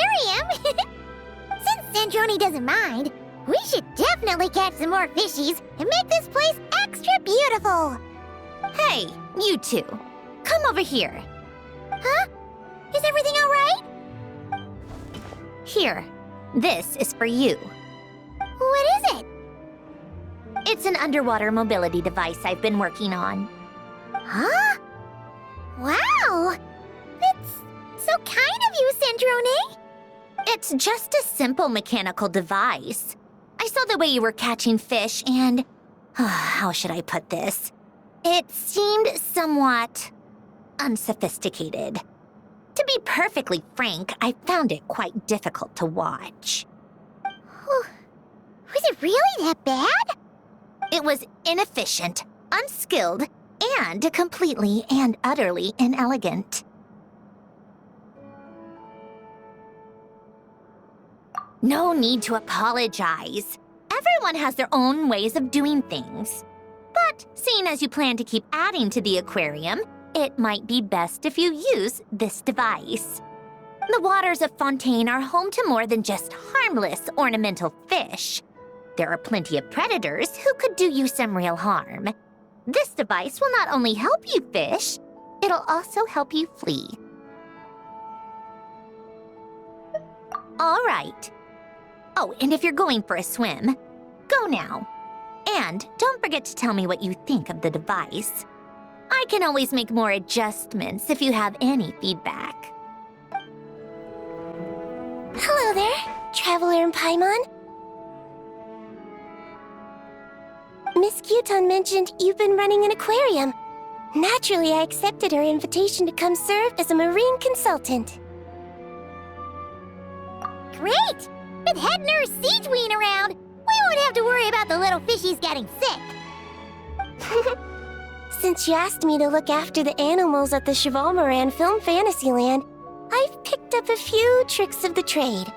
aquarium! Since Sandrone doesn't mind, we should definitely catch some more fishies and make this place extra beautiful! Hey, you two. Come over here. Huh? Is everything all right? Here. This is for you. What is it? It's an underwater mobility device I've been working on. Huh? Wow! That's so kind of you, Sandrone! It's just a simple mechanical device. I saw the way you were catching fish and... how should I put this? It seemed somewhat unsophisticated. To be perfectly frank, I found it quite difficult to watch. Was it really that bad? It was inefficient, unskilled, and completely and utterly inelegant. No need to apologize. Everyone has their own ways of doing things. But seeing as you plan to keep adding to the aquarium, it might be best if you use this device. The waters of Fontaine are home to more than just harmless ornamental fish. There are plenty of predators who could do you some real harm. This device will not only help you fish, it'll also help you flee. All right. Oh, and if you're going for a swim, go now. And don't forget to tell me what you think of the device. I can always make more adjustments if you have any feedback. Hello there, Traveler and Paimon. Miss Kyuton mentioned you've been running an aquarium. Naturally, I accepted her invitation to come serve as a marine consultant. Great! With head nurse Siegeween around, we won't have to worry about the little fishies getting sick. Since you asked me to look after the animals at the Chevalmoran Film Fantasyland, I've picked up a few tricks of the trade.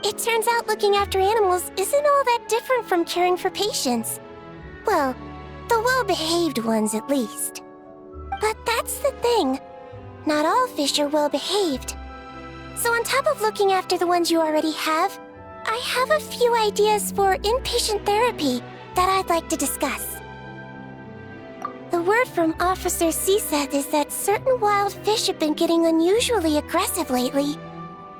It turns out looking after animals isn't all that different from caring for patients. Well, the well-behaved ones at least. But that's the thing. Not all fish are well-behaved. So on top of looking after the ones you already have, I have a few ideas for inpatient therapy that I'd like to discuss. The word from Officer Ceseth is that certain wild fish have been getting unusually aggressive lately.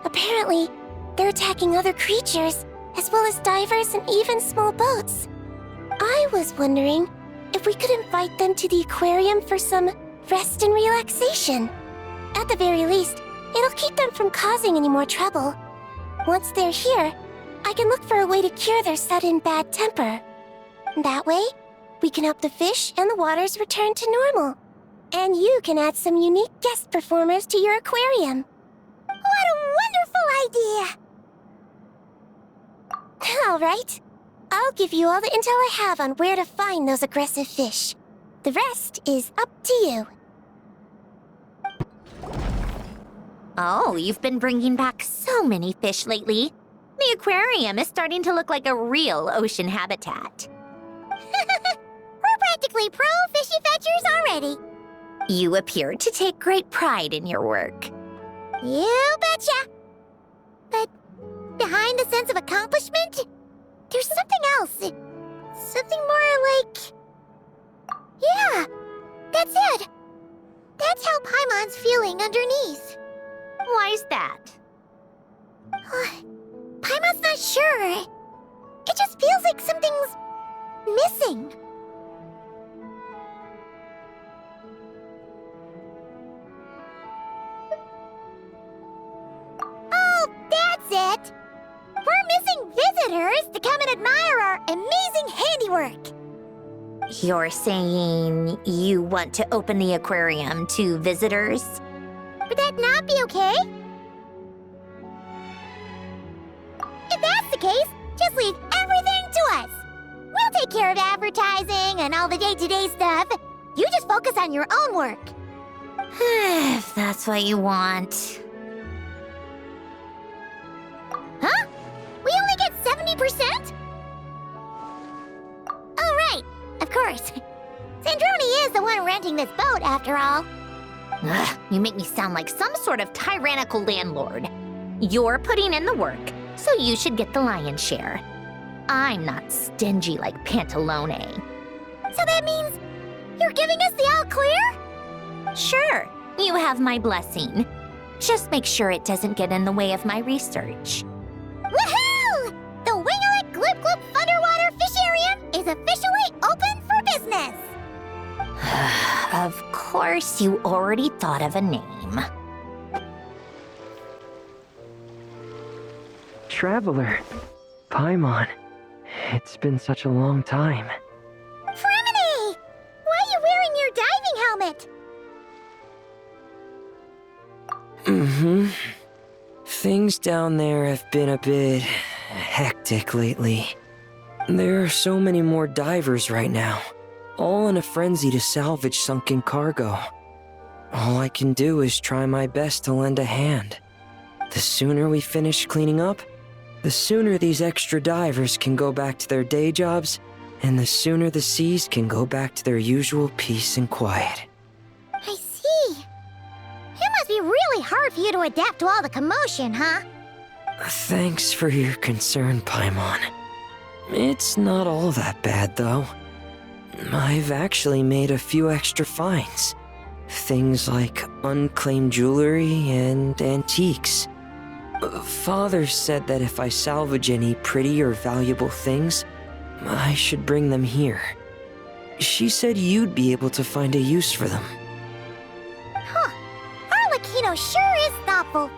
Apparently, they're attacking other creatures, as well as divers and even small boats. I was wondering if we could invite them to the aquarium for some rest and relaxation. At the very least, it'll keep them from causing any more trouble. Once they're here, I can look for a way to cure their sudden bad temper. That way, we can help the fish and the waters return to normal. And you can add some unique guest performers to your aquarium. What a wonderful idea! All right. I'll give you all the intel I have on where to find those aggressive fish. The rest is up to you. Oh, you've been bringing back so many fish lately. The aquarium is starting to look like a real ocean habitat. We're practically pro fishy fetchers already. You appear to take great pride in your work. You betcha. But behind the sense of accomplishment, there's something else. Something more like... Yeah, that's it. That's how Paimon's feeling underneath. Why's that? Paimon's not sure. It just feels like something's missing. Oh, that's it! We're missing visitors to come and admire our amazing handiwork. You're saying you want to open the aquarium to visitors? Would that not be okay? If that's the case, just leave everything to us. We'll take care of advertising and all the day-to-day stuff. You just focus on your own work. If that's what you want. Huh? We only get 70%? Oh, right. Of course. Sandrone is the one renting this boat, after all. Ugh, you make me sound like some sort of tyrannical landlord. You're putting in the work, so you should get the lion's share. I'm not stingy like Pantalone. So that means you're giving us the all clear? Sure, you have my blessing. Just make sure it doesn't get in the way of my research. Woohoo! The Winglet Gloop Gloop Underwater Fisharium is officially open for business! Of course, you already thought of a name. Traveler, Paimon, it's been such a long time. Fremini! Why are you wearing your diving helmet? Things down there have been a bit hectic lately. There are so many more divers right now, all in a frenzy to salvage sunken cargo. All I can do is try my best to lend a hand. The sooner we finish cleaning up, the sooner these extra divers can go back to their day jobs, and the sooner the seas can go back to their usual peace and quiet. I see. It must be really hard for you to adapt to all the commotion, huh? Thanks for your concern, Paimon. It's not all that bad, though. I've actually made a few extra finds. Things like unclaimed jewelry and antiques. Father said that if I salvage any pretty or valuable things, I should bring them here. She said you'd be able to find a use for them. Huh. Arlecchino sure is thoughtful.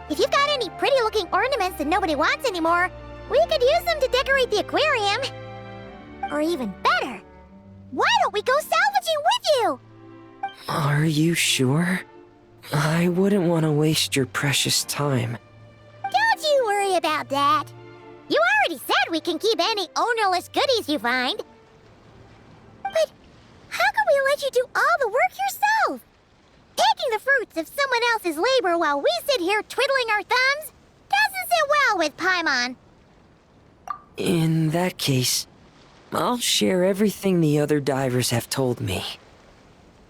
If you've got any pretty-looking ornaments that nobody wants anymore, we could use them to decorate the aquarium. Or even better, why don't we go salvaging with you? Are you sure? I wouldn't want to waste your precious time. Don't you worry about that. You already said we can keep any ownerless goodies you find. But how can we let you do all the work yourself? Taking the fruits of someone else's labor while we sit here twiddling our thumbs doesn't sit well with Paimon. In that case, I'll share everything the other divers have told me.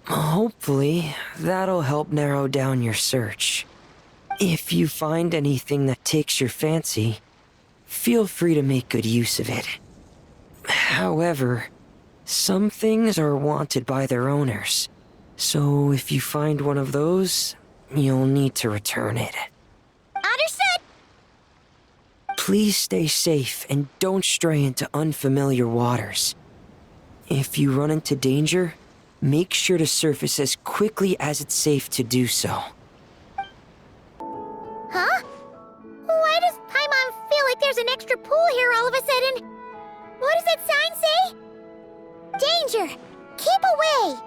Hopefully, that'll help narrow down your search. If you find anything that takes your fancy, feel free to make good use of it. However, some things are wanted by their owners, so if you find one of those, you'll need to return it. Understood! Please stay safe and don't stray into unfamiliar waters. If you run into danger, make sure to surface as quickly as it's safe to do so. Huh? Why does Paimon feel like there's an extra pool here all of a sudden? What does that sign say? Danger! Keep away!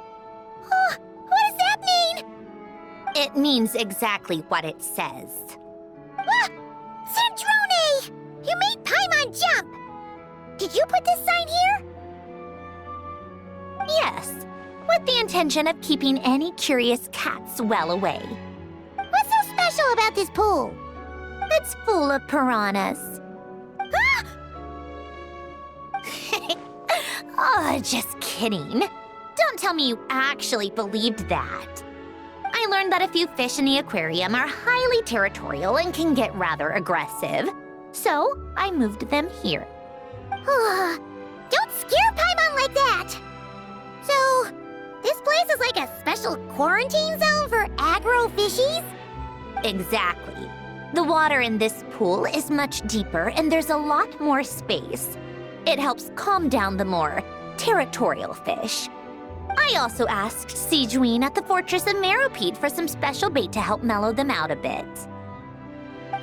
Oh, what does that mean? It means exactly what it says. Ah! Cendrone! You made Paimon jump! Did you put this sign here? Yes, with the intention of keeping any curious cats well away. What's so special about this pool? It's full of piranhas. Ah! Oh, just kidding. Don't tell me you actually believed that. I learned that a few fish in the aquarium are highly territorial and can get rather aggressive. So, I moved them here. Don't scare Paimon like that! So, this place is like a special quarantine zone for aggro fishies? Exactly. The water in this pool is much deeper and there's a lot more space. It helps calm down the more territorial fish. I also asked Sijuin at the Fortress of Meropide for some special bait to help mellow them out a bit.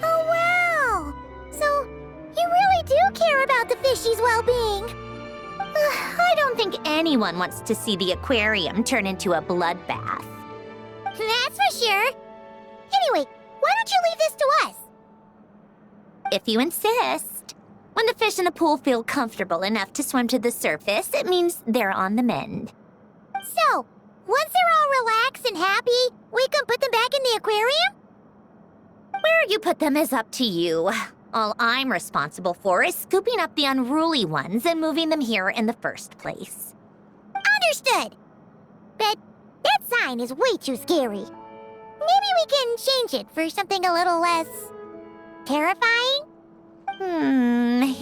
Oh, wow! So, you really do care about the fishies' well-being. I don't think anyone wants to see the aquarium turn into a bloodbath. That's for sure. Anyway, why don't you leave this to us? If you insist. When the fish in the pool feel comfortable enough to swim to the surface, it means they're on the mend. So, once they're all relaxed and happy, we can put them back in the aquarium? Where you put them is up to you. All I'm responsible for is scooping up the unruly ones and moving them here in the first place. Understood. But that sign is way too scary. Maybe we can change it for something a little less Terrifying?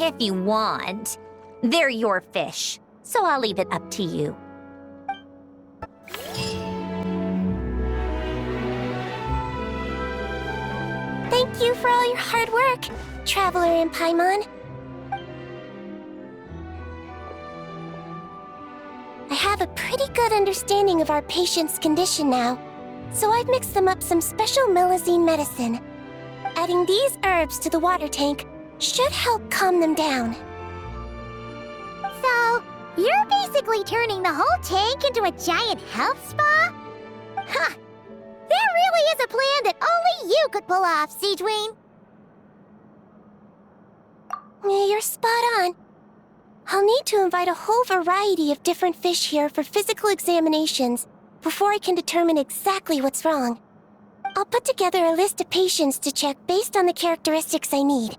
If you want. They're your fish, so I'll leave it up to you. Thank you for all your hard work, Traveler and Paimon. I have a pretty good understanding of our patient's condition now, so I've mixed them up some special melazine medicine. Adding these herbs to the water tank should help calm them down. So, you're basically turning the whole tank into a giant health spa? Huh. That really is a plan that only you could pull off, Siegeween. You're spot on. I'll need to invite a whole variety of different fish here for physical examinations before I can determine exactly what's wrong. I'll put together a list of patients to check based on the characteristics I need.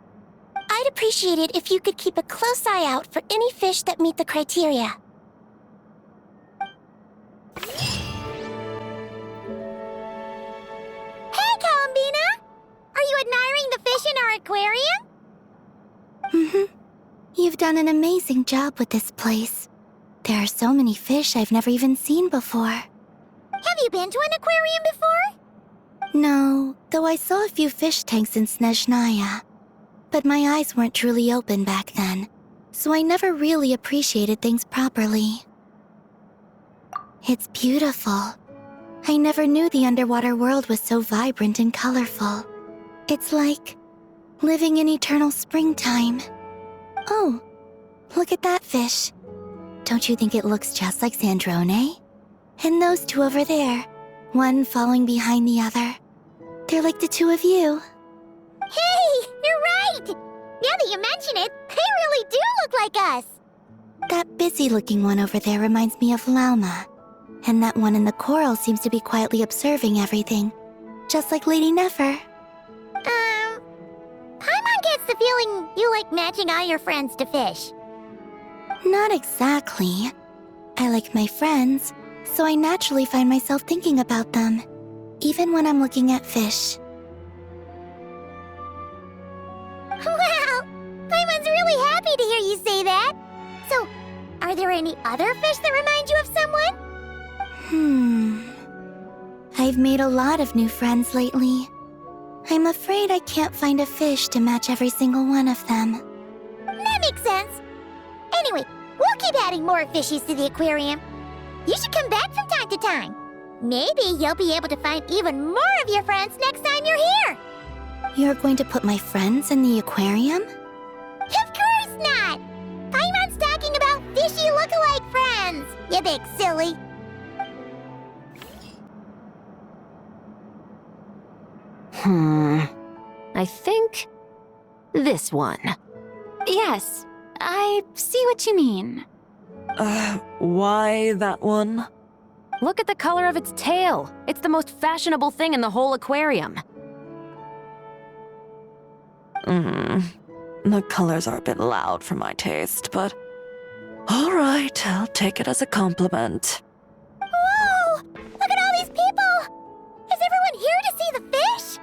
I'd appreciate it if you could keep a close eye out for any fish that meet the criteria. Hey, Columbina! Are you admiring the fish in our aquarium? You've done an amazing job with this place. There are so many fish I've never even seen before. Have you been to an aquarium before? No, though I saw a few fish tanks in Snezhnaya. But my eyes weren't truly open back then, so I never really appreciated things properly. It's beautiful. I never knew the underwater world was so vibrant and colorful. It's like living in eternal springtime. Oh, look at that fish. Don't you think it looks just like Sandrone? And those two over there, one following behind the other. They're like the two of you. Hey, you're right! Now that you mention it, they really do look like us! That busy-looking one over there reminds me of Lauma. And that one in the coral seems to be quietly observing everything, just like Lady Nefer. Paimon gets the feeling you like matching all your friends to fish. Not exactly. I like my friends, so I naturally find myself thinking about them, even when I'm looking at fish. Wow! Paimon's really happy to hear you say that. So, are there any other fish that remind you of someone? I've made a lot of new friends lately. I'm afraid I can't find a fish to match every single one of them. That makes sense. Anyway, we'll keep adding more fishies to the aquarium. You should come back from time to time. Maybe you'll be able to find even more of your friends next time you're here. You're going to put my friends in the aquarium? Of course not! Paimon's talking about fishy look-alike friends, you big silly. I think this one. Yes, I see what you mean. Why that one? Look at the color of its tail. It's the most fashionable thing in the whole aquarium. The colors are a bit loud for my taste, but... Alright, I'll take it as a compliment. Whoa! Look at all these people! Is everyone here to see the fish?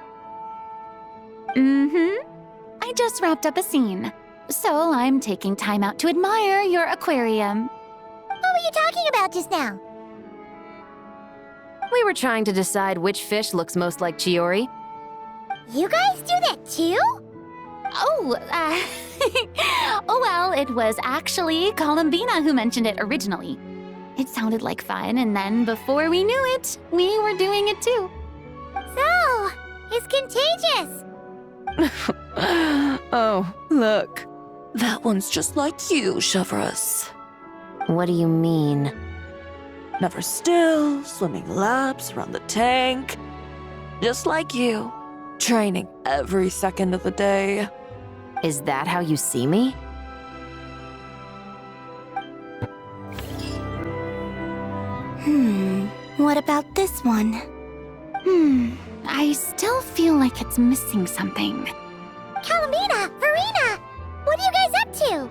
I just wrapped up a scene, so I'm taking time out to admire your aquarium. What were you talking about just now? We were trying to decide which fish looks most like Chiori. You guys do that too? Oh, oh well, it was actually Columbina who mentioned it originally. It sounded like fun, and then before we knew it, we were doing it too. So, it's contagious. Oh, look. That one's just like you, Chevreuse. What do you mean? Never still, swimming laps around the tank. Just like you. Training every second of the day. Is that how you see me? What about this one? I still feel like it's missing something. Columbina, Farina, what are you guys up to?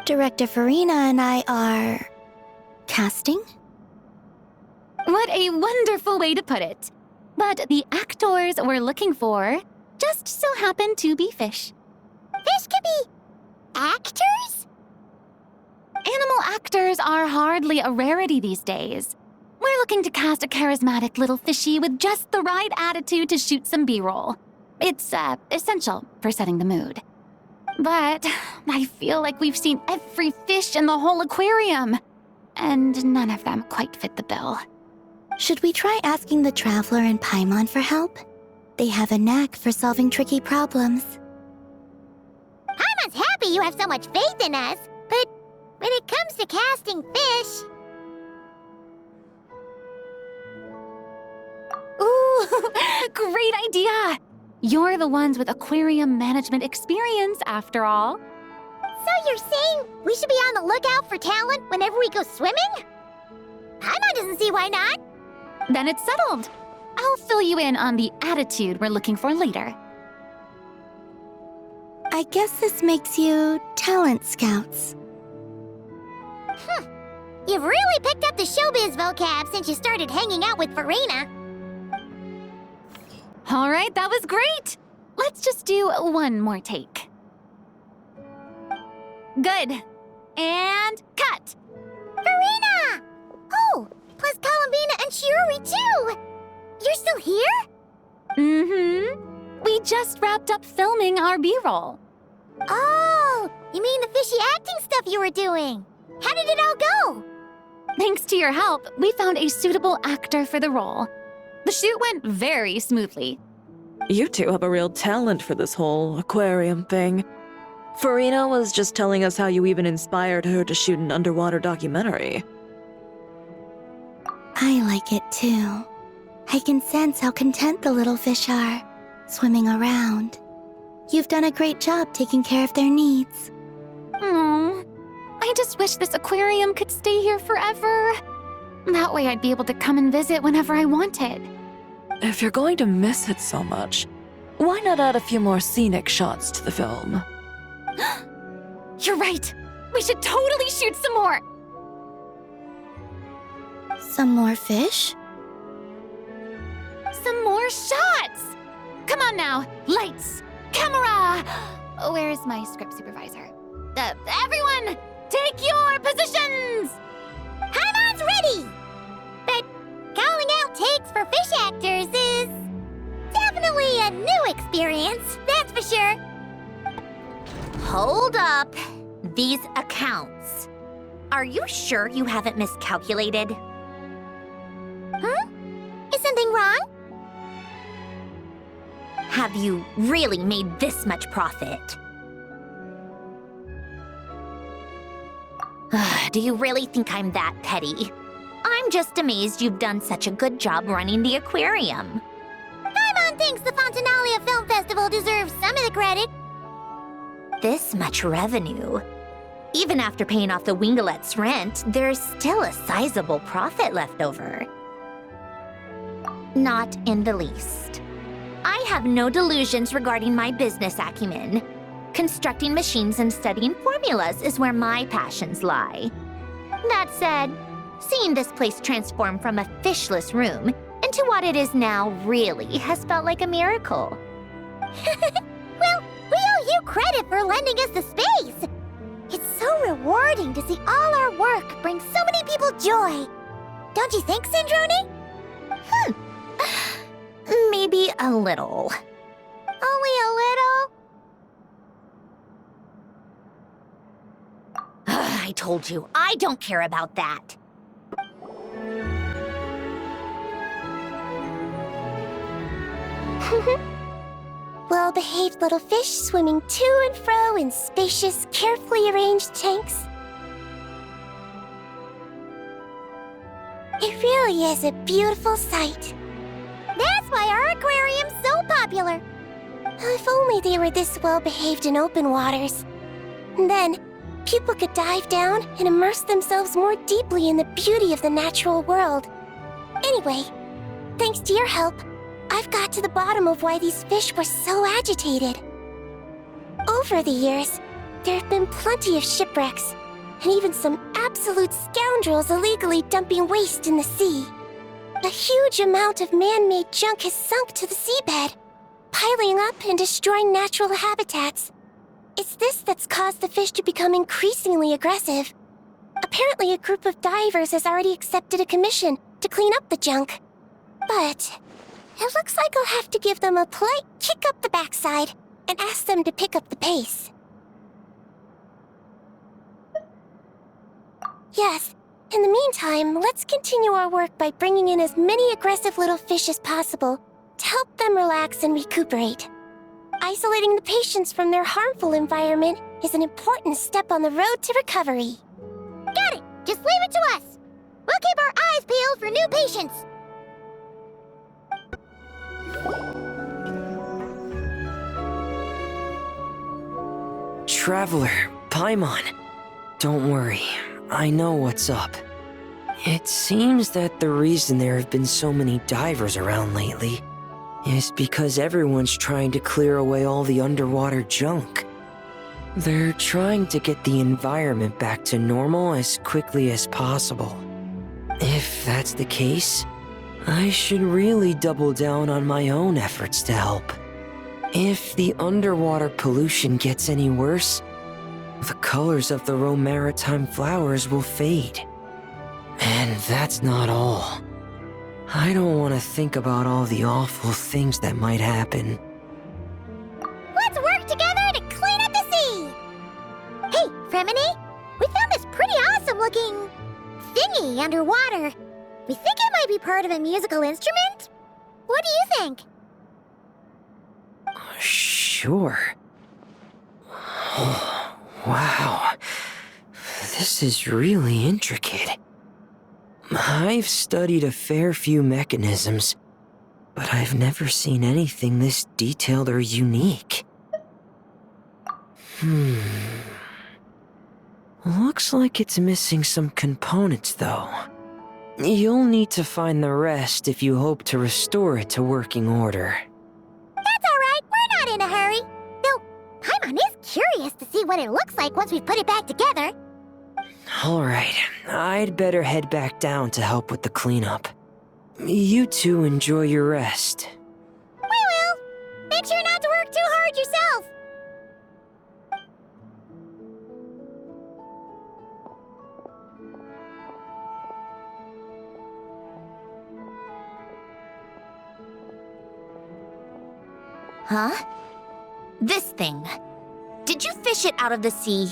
Director Farina and I are... casting? What a wonderful way to put it. But the actors we're looking for just so happen to be fish. Fish could be actors? Animal actors are hardly a rarity these days. We're looking to cast a charismatic little fishy with just the right attitude to shoot some B-roll. It's, essential for setting the mood. But I feel like we've seen every fish in the whole aquarium, and none of them quite fit the bill. Should we try asking the Traveler and Paimon for help? They have a knack for solving tricky problems. Paimon's happy you have so much faith in us, but when it comes to casting fish... Ooh, great idea! You're the ones with aquarium management experience, after all. So you're saying we should be on the lookout for talent whenever we go swimming? Paimon doesn't see why not. Then it's settled. I'll fill you in on the attitude we're looking for later. I guess this makes you talent scouts. You've really picked up the showbiz vocab since you started hanging out with Farina. All right, that was great. Let's just do one more take. Good. And cut. Farina! Oh, plus Columbina and Shiori too! You're still here? Mm-hmm. We just wrapped up filming our B-roll. Oh, you mean the fishy acting stuff you were doing? How did it all go? Thanks to your help, we found a suitable actor for the role. The shoot went very smoothly. You two have a real talent for this whole aquarium thing. Farina was just telling us how you even inspired her to shoot an underwater documentary. I like it too. I can sense how content the little fish are, swimming around. You've done a great job taking care of their needs. Aww. I just wish this aquarium could stay here forever. That way I'd be able to come and visit whenever I wanted. If you're going to miss it so much, why not add a few more scenic shots to the film? You're right. We should totally shoot some more. Some more fish? Some more shots. Come on now. Lights. Camera. Where's my script supervisor? Everyone, take your positions. Paimon's ready! But calling out takes for fish actors is definitely a new experience, that's for sure. Hold up. These accounts. Are you sure you haven't miscalculated? Huh? Is something wrong? Have you really made this much profit? Do you really think I'm that petty? I'm just amazed you've done such a good job running the aquarium. Paimon thinks the Fontinalia Film Festival deserves some of the credit. This much revenue. Even after paying off the Wingalet's rent, there's still a sizable profit left over. Not in the least. I have no delusions regarding my business acumen. Constructing machines and studying formulas is where my passions lie. That said, seeing this place transform from a fishless room into what it is now really has felt like a miracle. Well, we owe you credit for lending us the space. It's so rewarding to see all our work bring so many people joy. Don't you think, Sandrone? Maybe a little. Only a little? I told you, I don't care about that. Well-behaved little fish swimming to and fro in spacious, carefully arranged tanks. It really is a beautiful sight. That's why our aquarium's so popular. If only they were this well-behaved in open waters. Then, people could dive down and immerse themselves more deeply in the beauty of the natural world. Anyway, thanks to your help, I've got to the bottom of why these fish were so agitated. Over the years, there have been plenty of shipwrecks, and even some absolute scoundrels illegally dumping waste in the sea. A huge amount of man-made junk has sunk to the seabed, piling up and destroying natural habitats. It's this that's caused the fish to become increasingly aggressive. Apparently, a group of divers has already accepted a commission to clean up the junk. But it looks like I'll have to give them a polite kick up the backside and ask them to pick up the pace. Yes, in the meantime, let's continue our work by bringing in as many aggressive little fish as possible to help them relax and recuperate. Isolating the patients from their harmful environment is an important step on the road to recovery. Got it! Just leave it to us! We'll keep our eyes peeled for new patients! Traveler, Paimon. Don't worry, I know what's up. It seems that the reason there have been so many divers around lately is because everyone's trying to clear away all the underwater junk. They're trying to get the environment back to normal as quickly as possible. If that's the case, I should really double down on my own efforts to help. If the underwater pollution gets any worse, the colors of the Rome maritime flowers will fade. And that's not all. I don't want to think about all the awful things that might happen. Let's work together to clean up the sea! Hey, Fremini, we found this pretty awesome-looking thingy underwater. We think it might be part of a musical instrument? What do you think? Sure. Oh, wow. This is really intricate. I've studied a fair few mechanisms, but I've never seen anything this detailed or unique. Looks like it's missing some components, though. You'll need to find the rest if you hope to restore it to working order. That's all right, we're not in a hurry. Though, Paimon is curious to see what it looks like once we've put it back together. Alright, I'd better head back down to help with the cleanup. You two enjoy your rest. We will. Make sure not to work too hard yourself. Huh? This thing. Did you fish it out of the sea?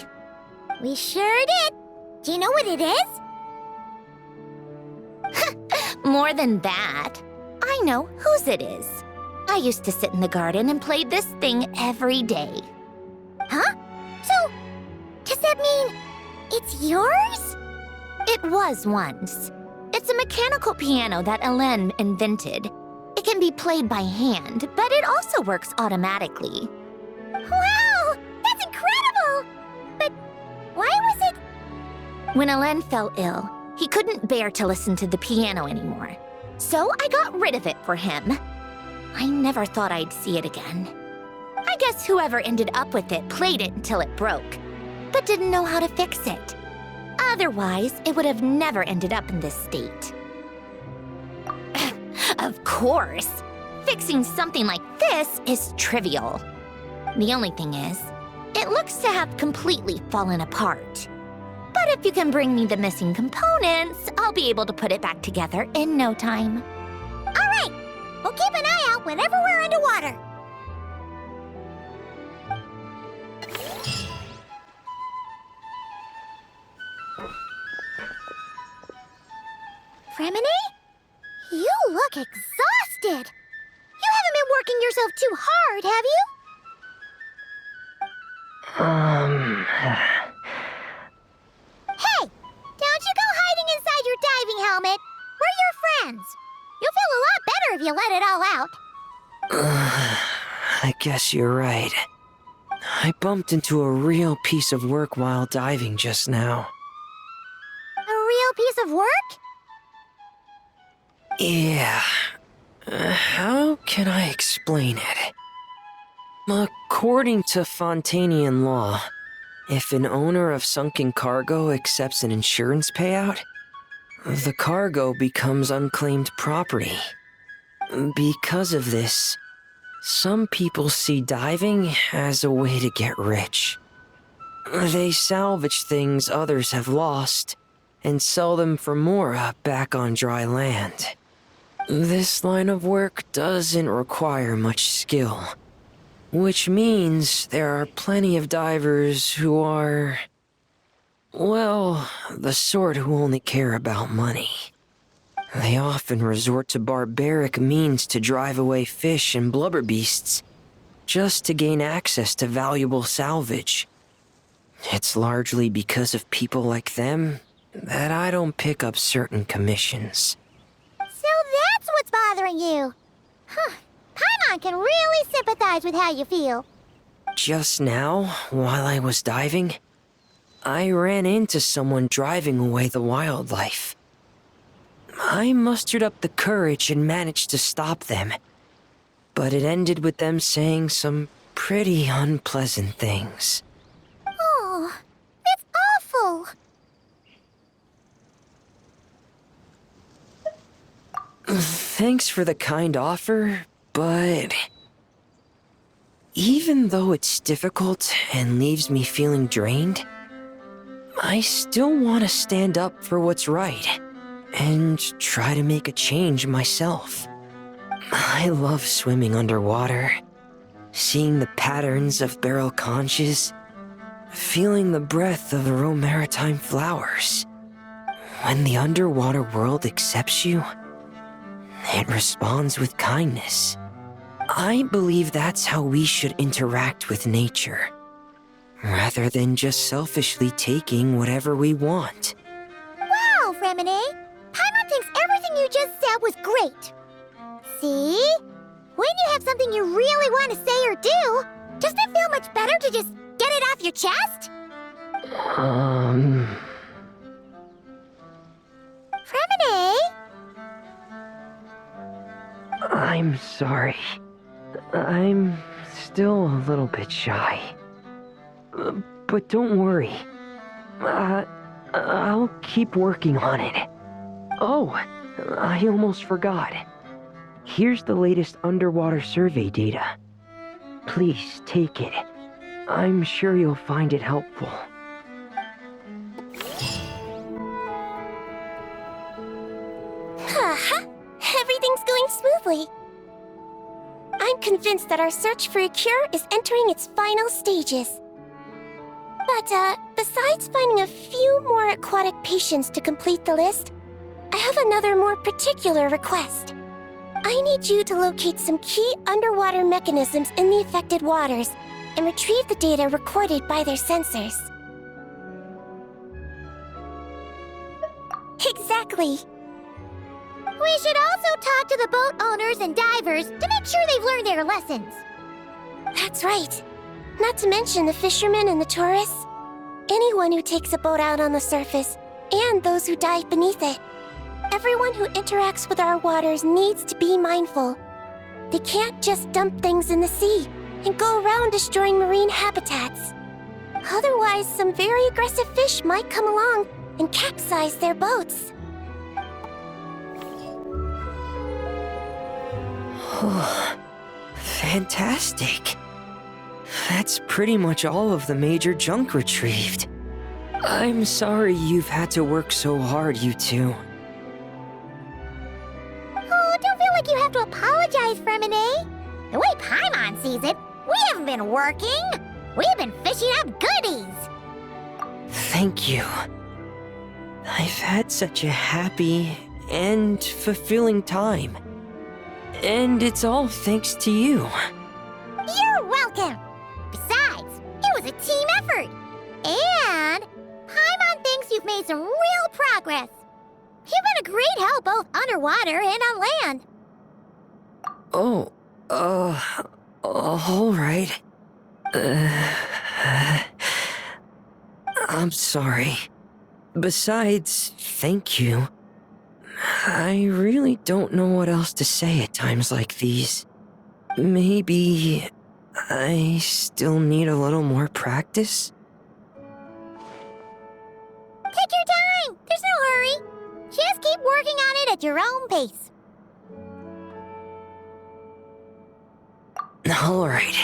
We sure did. Do you know what it is? More than that. I know whose it is. I used to sit in the garden and play this thing every day. Huh? So, does that mean it's yours? It was once. It's a mechanical piano that Hélène invented. It can be played by hand, but it also works automatically. Wow! That's incredible! But why was it... When Hélène fell ill, he couldn't bear to listen to the piano anymore. So I got rid of it for him. I never thought I'd see it again. I guess whoever ended up with it played it until it broke, but didn't know how to fix it. Otherwise, it would have never ended up in this state. Of course! Fixing something like this is trivial. The only thing is, it looks to have completely fallen apart. But if you can bring me the missing components, I'll be able to put it back together in no time. All right! We'll keep an eye out whenever we're underwater. Fremini? You look exhausted. You haven't been working yourself too hard, have you? Hey! Don't you go hiding inside your diving helmet. We're your friends. You'll feel a lot better if you let it all out. I guess you're right. I bumped into a real piece of work while diving just now. A real piece of work? Yeah. How can I explain it? According to Fontanian law, if an owner of sunken cargo accepts an insurance payout, the cargo becomes unclaimed property. Because of this, Some people see diving as a way to get rich. They salvage things others have lost and sell them for more back on dry land. This line of work doesn't require much skill, which means there are plenty of divers who are, well, the sort who only care about money. They often resort to barbaric means to drive away fish and blubber beasts, just to gain access to valuable salvage. It's largely because of people like them that I don't pick up certain commissions. So that's what's bothering you. Huh. Paimon can really sympathize with how you feel. Just now, while I was diving, I ran into someone driving away the wildlife. I mustered up the courage and managed to stop them, but it ended with them saying some pretty unpleasant things. Oh, that's awful. Thanks for the kind offer, but even though it's difficult and leaves me feeling drained, I still want to stand up for what's right and try to make a change myself. I love swimming underwater, seeing the patterns of barrel conches, feeling the breath of the romaritime flowers. When the underwater world accepts you, it responds with kindness. I believe that's how we should interact with nature, rather than just selfishly taking whatever we want. Wow, Fremine! Paimon thinks everything you just said was great. See? When you have something you really want to say or do, doesn't it feel much better to just get it off your chest? Fremine? I'm sorry. I'm still a little bit shy. But don't worry. I'll keep working on it. Oh, I almost forgot. Here's the latest underwater survey data. Please take it. I'm sure you'll find it helpful. Haha, everything's going smoothly. I'm convinced that our search for a cure is entering its final stages. But, besides finding a few more aquatic patients to complete the list, I have another more particular request. I need you to locate some key underwater mechanisms in the affected waters and retrieve the data recorded by their sensors. Exactly. We should also talk to the boat owners and divers to make sure they've learned their lessons. That's right. Not to mention the fishermen and the tourists. Anyone who takes a boat out on the surface, and those who dive beneath it. Everyone who interacts with our waters needs to be mindful. They can't just dump things in the sea and go around destroying marine habitats. Otherwise, some very aggressive fish might come along and capsize their boats. Oh, fantastic. That's pretty much all of the major junk retrieved. I'm sorry you've had to work so hard, you two. Oh, don't feel like you have to apologize, Fremine. The way Paimon sees it, we haven't been working. We've been fishing up goodies. Thank you. I've had such a happy and fulfilling time. And it's all thanks to you. You're welcome. Besides, it was a team effort. And Paimon thinks you've made some real progress. You've been a great help both underwater and on land. Oh, all right. I'm sorry. Besides, thank you. I really don't know what else to say at times like these. Maybe I still need a little more practice? Take your time. There's no hurry. Just keep working on it at your own pace. Alright,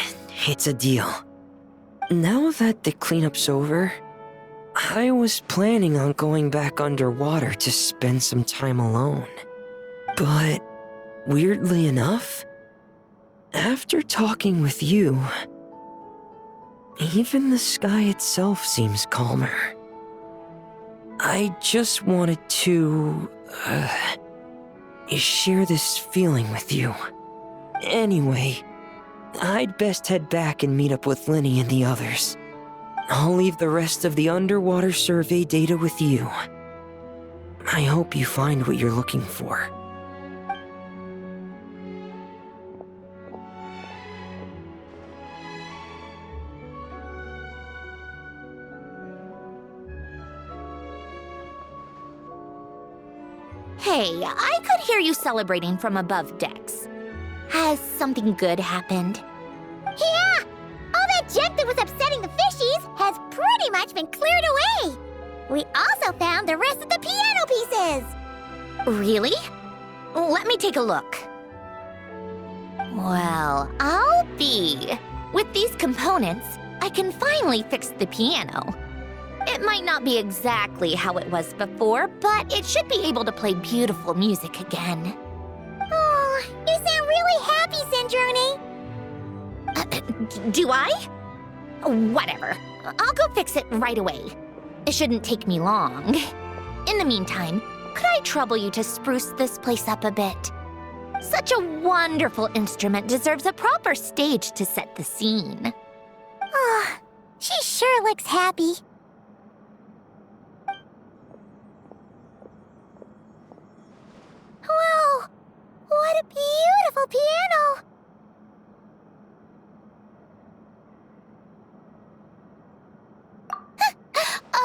it's a deal. Now that the cleanup's over, I was planning on going back underwater to spend some time alone. But, weirdly enough, after talking with you, even the sky itself seems calmer. I just wanted to, share this feeling with you. Anyway, I'd best head back and meet up with Linny and the others. I'll leave the rest of the underwater survey data with you. I hope you find what you're looking for. Hey, I could hear you celebrating from above decks. Has something good happened? Yeah! All that junk that was upsetting the fishies has pretty much been cleared away! We also found the rest of the piano pieces! Really? Let me take a look. Well, I'll be. With these components, I can finally fix the piano. It might not be exactly how it was before, but it should be able to play beautiful music again. Oh, you sound really happy, Sandrone! Do I? Whatever. I'll go fix it right away. It shouldn't take me long. In the meantime, could I trouble you to spruce this place up a bit? Such a wonderful instrument deserves a proper stage to set the scene. Oh, she sure looks happy. Whoa! What a beautiful piano!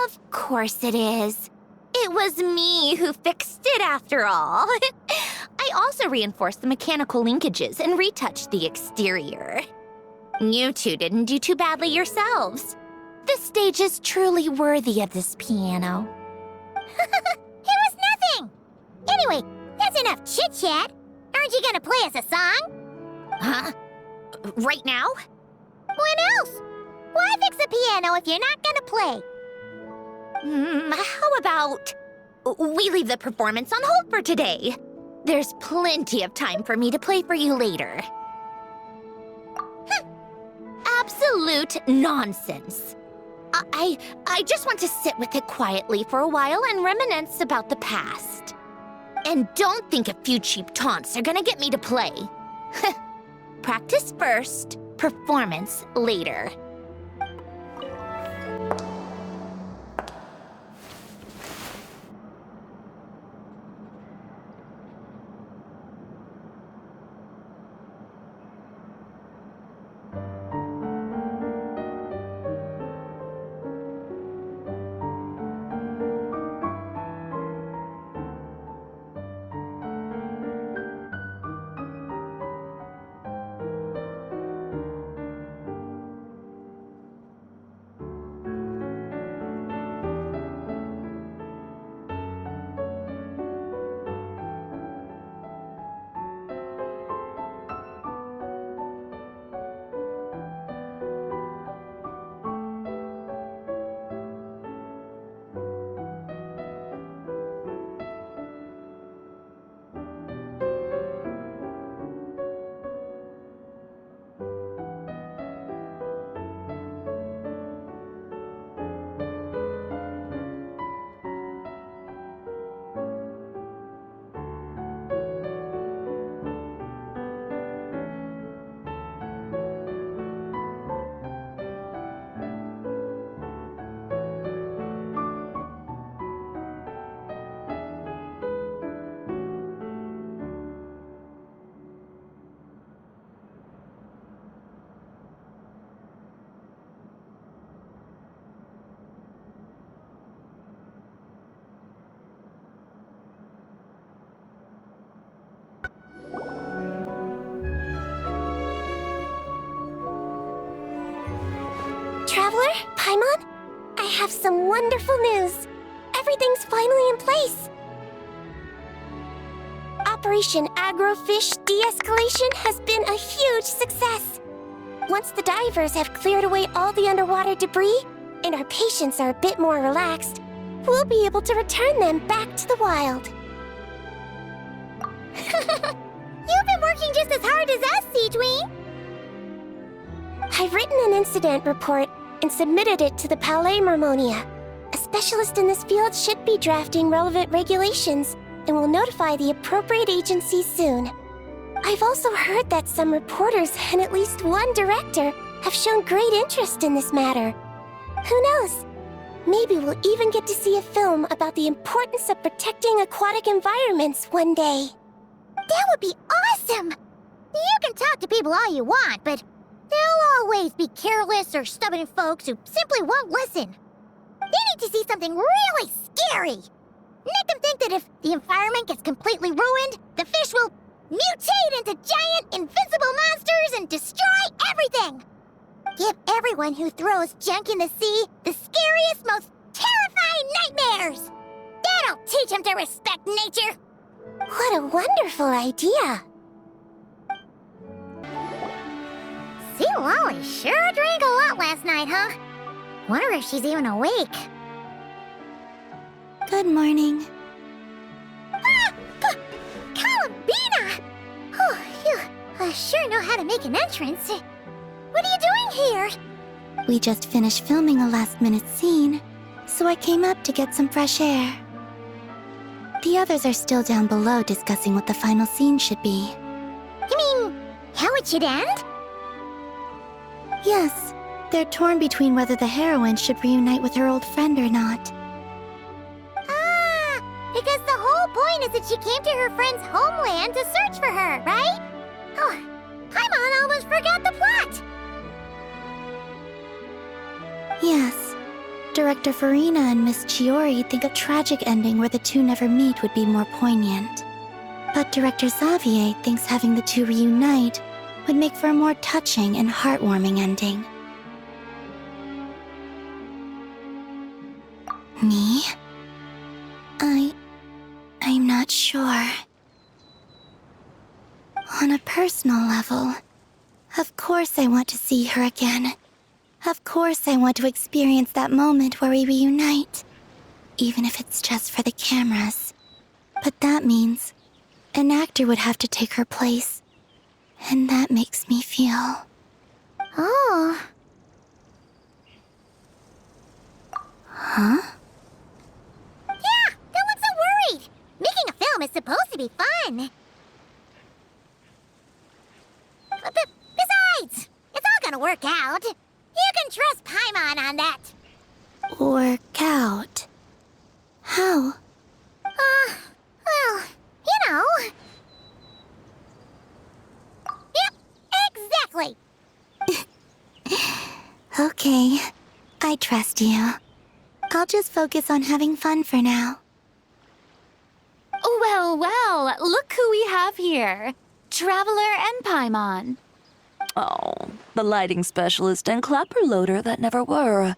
Of course it is. It was me who fixed it after all. I also reinforced the mechanical linkages and retouched the exterior. You two didn't do too badly yourselves. This stage is truly worthy of this piano. It was nothing! Anyway, that's enough chit-chat. Aren't you gonna play us a song? Huh? Right now? When else? Why fix a piano if you're not gonna play? How about we leave the performance on hold for today? There's plenty of time for me to play for you later. Absolute nonsense. I just want to sit with it quietly for a while and reminisce about the past. And don't think a few cheap taunts are gonna get me to play. Practice first, performance later. Traveler, Paimon, I have some wonderful news. Everything's finally in place. Operation Agrofish De-escalation has been a huge success. Once the divers have cleared away all the underwater debris, and our patients are a bit more relaxed, we'll be able to return them back to the wild. You've been working just as hard as us, Seedween. I've written an incident report and submitted it to the Palais Mermonia. A specialist in this field should be drafting relevant regulations and will notify the appropriate agencies soon. I've also heard that some reporters and at least one director have shown great interest in this matter. Who knows? Maybe we'll even get to see a film about the importance of protecting aquatic environments one day. That would be awesome! You can talk to people all you want, but there'll always be careless or stubborn folks who simply won't listen. They need to see something really scary. Make them think that if the environment gets completely ruined, the fish will mutate into giant, invincible monsters and destroy everything. Give everyone who throws junk in the sea the scariest, most terrifying nightmares. That'll teach them to respect nature. What a wonderful idea! Sea Lolly sure drank a lot last night, huh? Wonder if she's even awake. Good morning. Columbina! Oh, you sure know how to make an entrance. What are you doing here? We just finished filming a last-minute scene, so I came up to get some fresh air. The others are still down below discussing what the final scene should be. You mean, how it should end? Yes, they're torn between whether the heroine should reunite with her old friend or not. Ah, because the whole point is that she came to her friend's homeland to search for her, right? Oh, Paimon almost forgot the plot. Yes. Director Farina and Miss Chiori think a tragic ending where the two never meet would be more poignant. But Director Xavier thinks having the two reunite would make for a more touching and heartwarming ending. Me? I'm not sure. On a personal level, of course I want to see her again. Of course I want to experience that moment where we reunite, even if it's just for the cameras. But that means an actor would have to take her place, and that makes me feel... Oh. Huh? Yeah, don't look so worried. Making a film is supposed to be fun. Besides, it's all gonna work out. You can trust Paimon on that. Work out? How? Well, you know. Yep, exactly. Okay, I trust you. I'll just focus on having fun for now. Well, well, look who we have here. Traveler and Paimon. Oh, the lighting specialist and clapper loader that never were.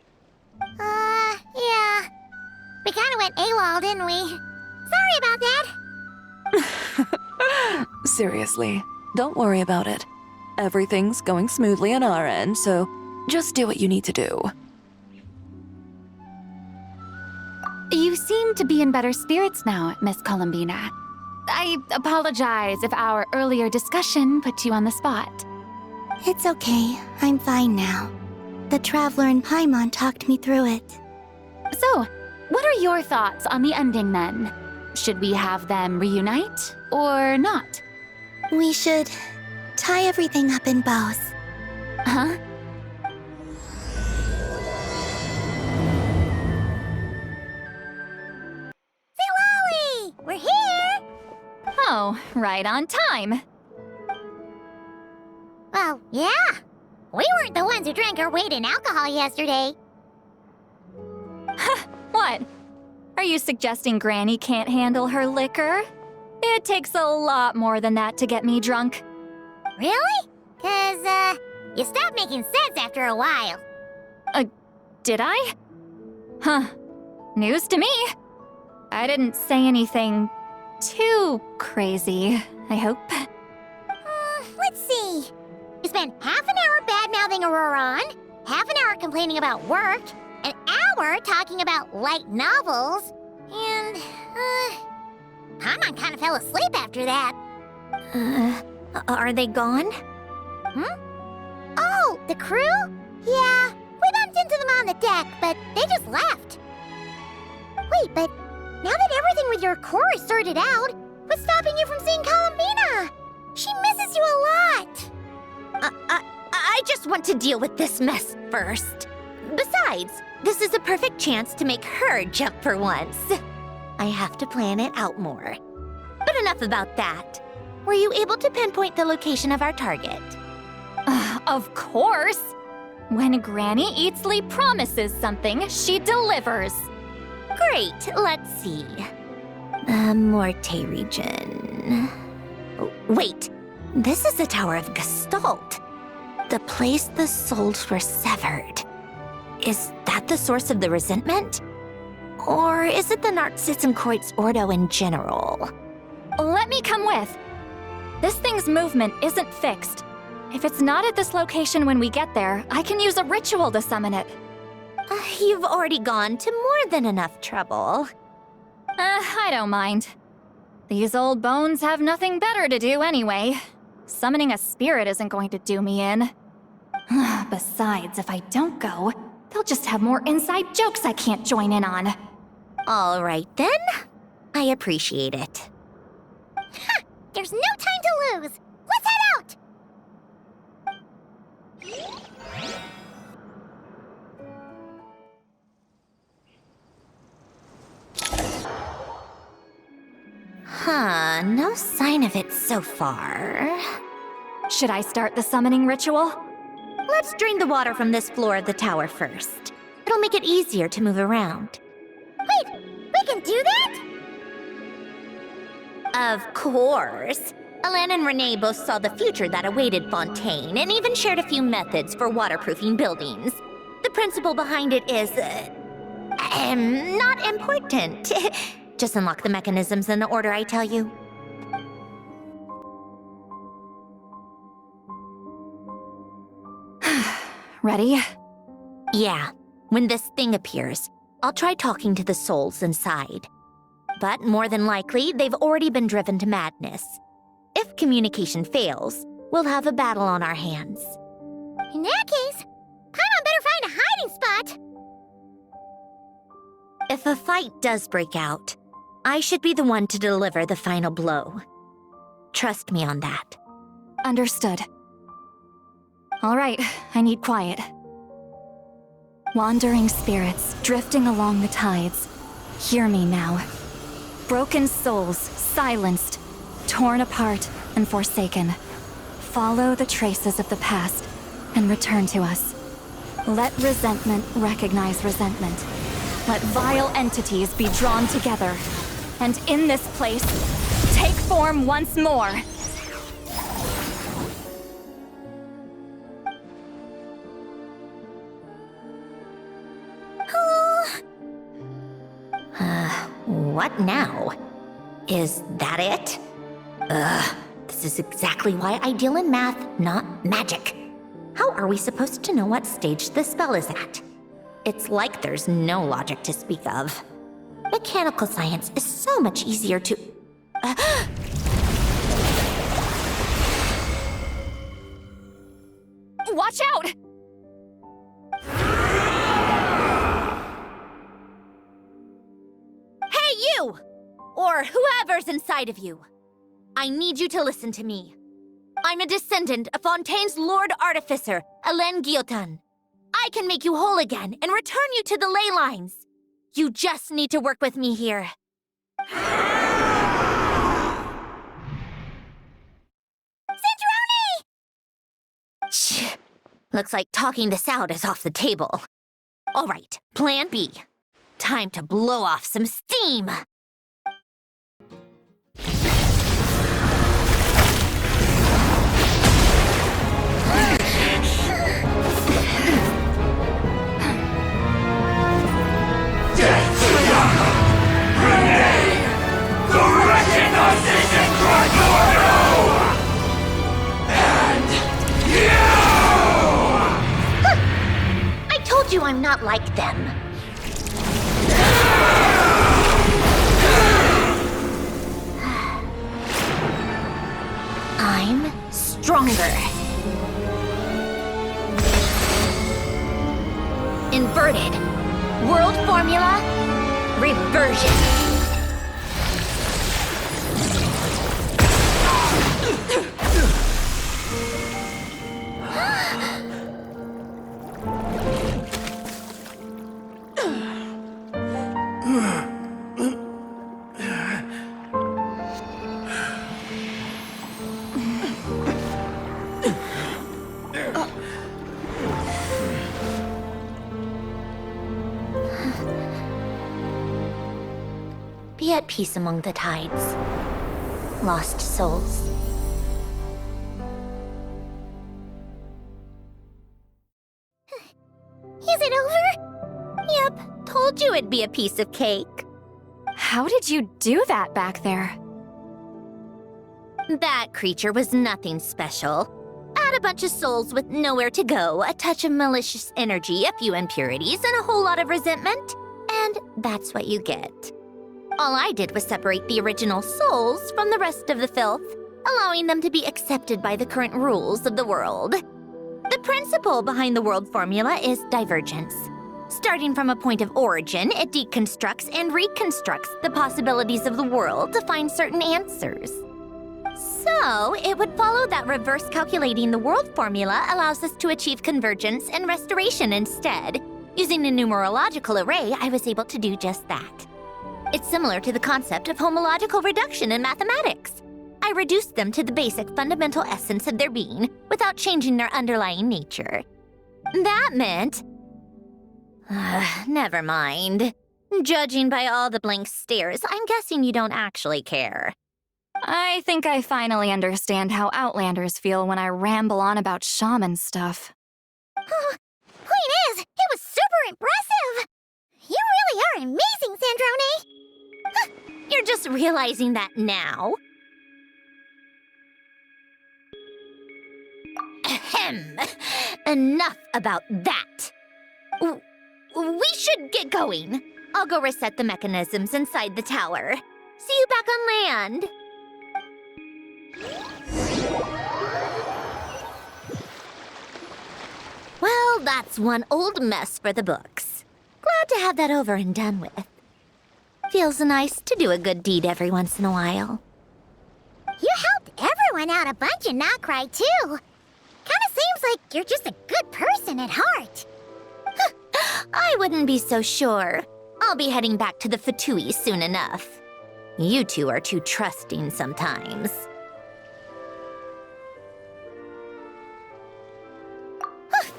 Yeah. We kinda went AWOL, didn't we? Sorry about that. Seriously, don't worry about it. Everything's going smoothly on our end, so just do what you need to do. You seem to be in better spirits now, Miss Columbina. I apologize if our earlier discussion put you on the spot. It's okay, I'm fine now. The Traveler and Paimon talked me through it. So, what are your thoughts on the ending then? Should we have them reunite or not? We should tie everything up in bows. Huh? Say Lolly! We're here! Oh, right on time. Well, yeah. We weren't the ones who drank our weight in alcohol yesterday. What? Are you suggesting Granny can't handle her liquor? It takes a lot more than that to get me drunk. Really? 'Cause, you stopped making sense after a while. Did I? Huh. News to me. I didn't say anything too crazy, I hope. Let's see. You spent half an hour bad-mouthing having a roar on, half an hour complaining about work, an hour talking about light novels, and, Paimon kind of fell asleep after that. Are they gone? Oh, the crew? Yeah, we bumped into them on the deck, but they just left. Wait, but now that everything with your core is sorted out, what's stopping you from seeing Columbina? She misses you a lot. I just want to deal with this mess first. Besides, this is a perfect chance to make her jump for once. I have to plan it out more. But enough about that. Were you able to pinpoint the location of our target? Of course! When Granny Eatsley promises something, she delivers. Great, let's see. Morte region. Wait, this is the Tower of Gestalt. The place the souls were severed. Is that the source of the resentment? Or is it the Narcissenkreuz Ordo in general? Let me come with. This thing's movement isn't fixed. If it's not at this location when we get there, I can use a ritual to summon it. You've already gone to more than enough trouble. I don't mind. These old bones have nothing better to do anyway. Summoning a spirit isn't going to do me in. Besides, if I don't go, they'll just have more inside jokes I can't join in on. All right then. I appreciate it. Ha! There's no time to lose. Let's head out! Huh, no sign of it so far. Should I start the summoning ritual? Let's drain the water from this floor of the tower first. It'll make it easier to move around. Wait, we can do that? Of course. Alan and Renee both saw the future that awaited Fontaine and even shared a few methods for waterproofing buildings. The principle behind it is, not important. Just unlock the mechanisms in the order I tell you. Ready? Yeah, when this thing appears, I'll try talking to the souls inside. But more than likely, they've already been driven to madness. If communication fails, we'll have a battle on our hands. In that case, Paimon better find a hiding spot. If a fight does break out, I should be the one to deliver the final blow. Trust me on that. Understood. All right, I need quiet. Wandering spirits drifting along the tides. Hear me now. Broken souls, silenced, torn apart and forsaken. Follow the traces of the past and return to us. Let resentment recognize resentment. Let vile entities be drawn together. And in this place, take form once more. What now? Is that it? This is exactly why I deal in math, not magic. How are we supposed to know what stage the spell is at? It's like there's no logic to speak of. Mechanical science is so much easier to... Watch out! Hey, you! Or whoever's inside of you. I need you to listen to me. I'm a descendant of Fontaine's Lord Artificer, Alain Guillotin. I can make you whole again and return you to the ley lines. You just need to work with me here. Centrone! Shh. Looks like talking this out is off the table. All right, plan B. Time to blow off some steam. not like them. I'm stronger. Inverted. World formula. Reversion. Be at peace among the tides. Lost souls. Is it over? Yep, told you it'd be a piece of cake. How did you do that back there? That creature was nothing special. Add a bunch of souls with nowhere to go, a touch of malicious energy, a few impurities, and a whole lot of resentment, and that's what you get. All I did was separate the original souls from the rest of the filth, allowing them to be accepted by the current rules of the world. The principle behind the world formula is divergence. Starting from a point of origin, it deconstructs and reconstructs the possibilities of the world to find certain answers. So, it would follow that reverse calculating the world formula allows us to achieve convergence and restoration instead. Using a numerological array, I was able to do just that. It's similar to the concept of homological reduction in mathematics. I reduced them to the basic fundamental essence of their being without changing their underlying nature. That meant... never mind. Judging by all the blank stares, I'm guessing you don't actually care. I think I finally understand how Outlanders feel when I ramble on about shaman stuff. Point is, it was super impressive! You really are amazing, Sandrone! You're just realizing that now? Ahem. Enough about that. We should get going. I'll go reset the mechanisms inside the tower. See you back on land. Well, that's one old mess for the books. Glad to have that over and done with. Feels nice to do a good deed every once in a while. You helped everyone out a bunch and not cry, too. Kinda seems like you're just a good person at heart. I wouldn't be so sure. I'll be heading back to the Fatui soon enough. You two are too trusting sometimes.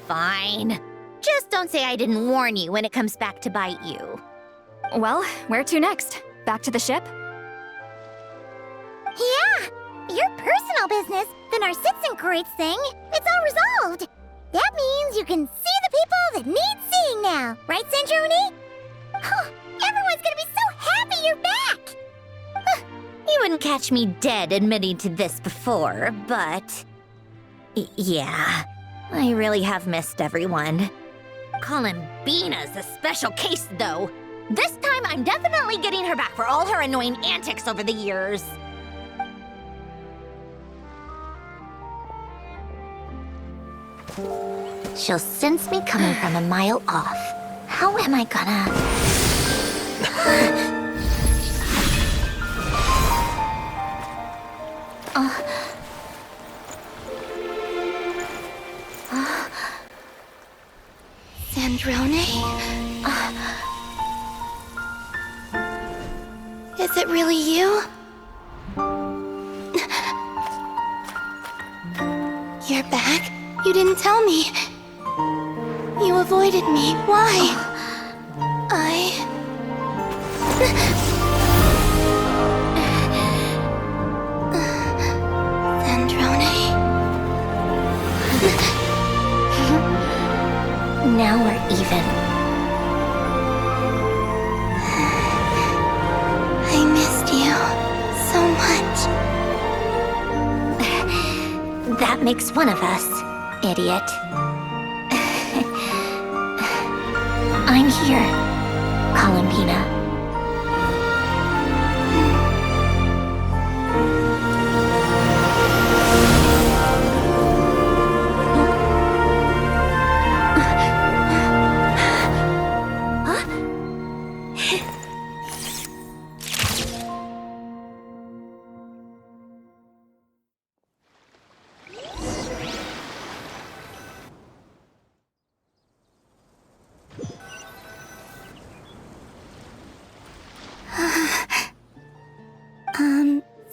Fine. Just don't say I didn't warn you when it comes back to bite you. Well, where to next? Back to the ship? Yeah, your personal business, the Narcitzenkreuz thing, it's all resolved. That means you can see the people that need seeing now, right, Sandrone? Everyone's gonna be so happy you're back! You wouldn't catch me dead admitting to this before, but... yeah, I really have missed everyone. Columbina's a special case, though. This time, I'm definitely getting her back for all her annoying antics over the years. She'll sense me coming from a mile off. How am I gonna... Sandrone? Is it really you? You're back? You didn't tell me. You avoided me. Why? Sandrone? Now we're even. I missed you so much. That makes one of us, idiot. I'm here, Columbina.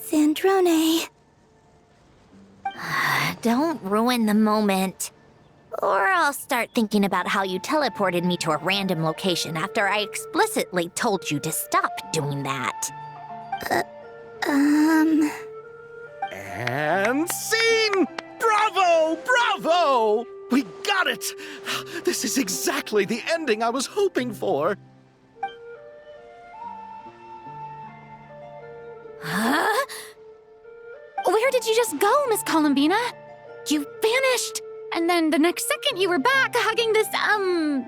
Sandrone. Don't ruin the moment. Or I'll start thinking about how you teleported me to a random location after I explicitly told you to stop doing that. And scene! Bravo! Bravo! We got it! This is exactly the ending I was hoping for. Huh? Where did you just go, Miss Columbina? You vanished! And then the next second you were back hugging this,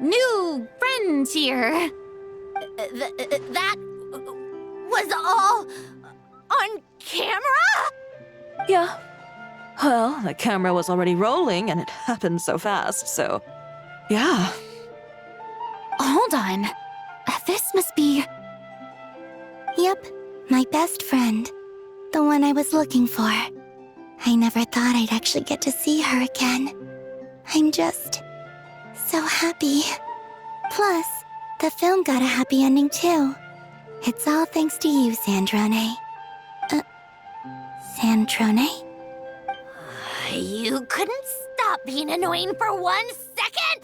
new friend here. That was all on camera? Yeah. Well, the camera was already rolling and it happened so fast, so. Yeah. Hold on. This must be... Yep, my best friend. The one I was looking for. I never thought I'd actually get to see her again. I'm just so happy. Plus, the film got a happy ending too. It's all thanks to you, Sandrone. Sandrone? You couldn't stop being annoying for 1 second?